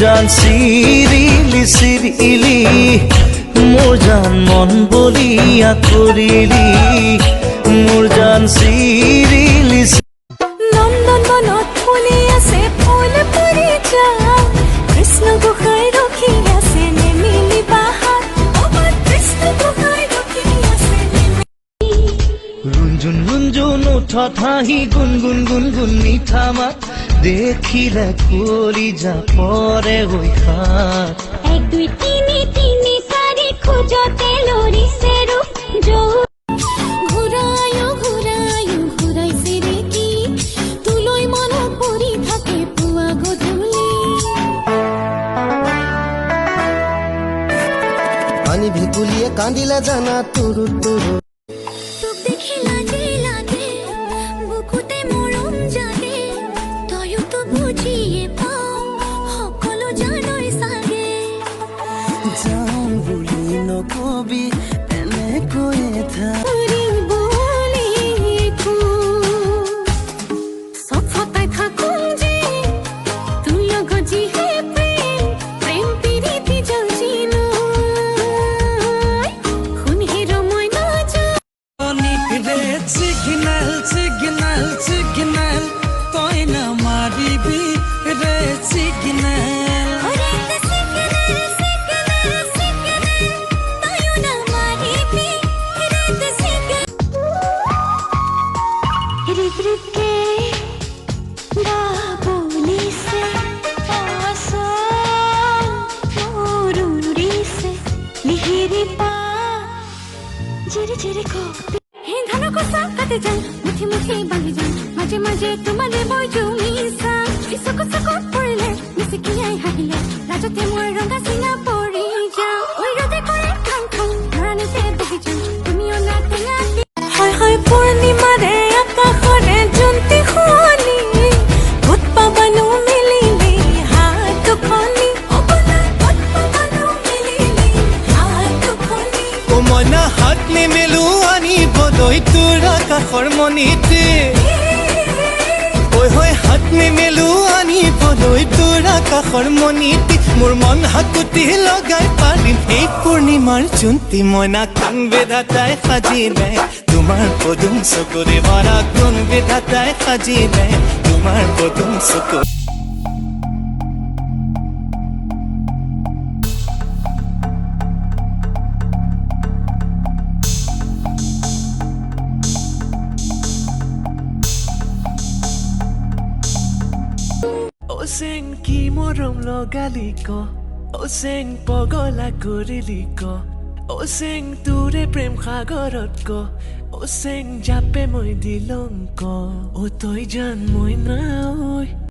জান চিৰিলি চিৰিলি মোৰ জান মন বলিয়া কৰিলি মোৰ জান চিৰিলি নন্দনবনত ফুলি আছে ফুল পৰি যা কৃষ্ণ গোসাঁই ৰখি আছে নেমিলি বাহাত কৃষ্ণ গোসাঁই ৰখি আছে ৰুঞ্জুন ৰুঞ্জুন উঠত হাঁহি গুণগুণ গুণগুণ মিঠা মাত দেখিলে কলিজা পৰে হৈ হাত 1 2 3 3 4 খোজতে লৰিছে ৰূপ ঘূৰায়ো ঘূৰায়ো ঘূৰাইছে ৰে কি তুলৈ মনত পৰি থাকে পুৱা গধূলি পানী ভেকুলীয়ে কান্দিলে জানা তুৰু তুৰু তোক দেখি লাগে লাগে বুকুতে মৰম জাগে তয়ো তো বুজিয়ে পাও সকলো জানই চাগে যাওঁ বুলি নকবি এনেকৈয়ে থাক বুলি একো সফতাই থাকোঁ যে তোৰ লগত যিহে প্ৰেম প্ৰীতি জ্বলছি নৈ শুনহি ৰমই নাযাওঁ সিগনেল সিগনেল সিগনেল তই না মাৰিবি ৰে সিগনেল মুঠি মুঠি বান্ধি যাম মাজে মাজে তোমাৰে মই জুমিছা চকুত চকুত পৰিলে মিচিকিয়াই হাঁহিলে লাজতে মই ৰঙা চিঙা পৰি যাওঁ ঐ ৰদে কৰে খাং খাং ধৰণিতে বহি যাম তুমিও না টেঙা হয় হয় পূৰ্ণিমাৰে আকাশৰে জোনটি শুৱনি ক'ত পাবানো মেলিলি হাত দুখনি ক'ত পাবানো মেলিলি হাত দুখনি মইনা হাত নেমেলো আনিবলৈ তোৰ আকাশৰ মণিতে হৈ হাত নেমেলো আনিবলৈ তোৰ আকাশৰ মণিতে মোৰ মন হাকুতি লগাই পাৰিম এই পূৰ্ণিমাৰ জোনটি মইনা কাং বিধাতাই সাজিলে তোমাৰ পদুম চকুৰে ভৰা কোন বিধাতাই সাজিলে তোমাৰ পদুম চকু Oseng ki morom logali ko Oseng pogala korili ko Oseng ture prem khagorat ko Oseng jape moi dilong ko O toy jan moi na oi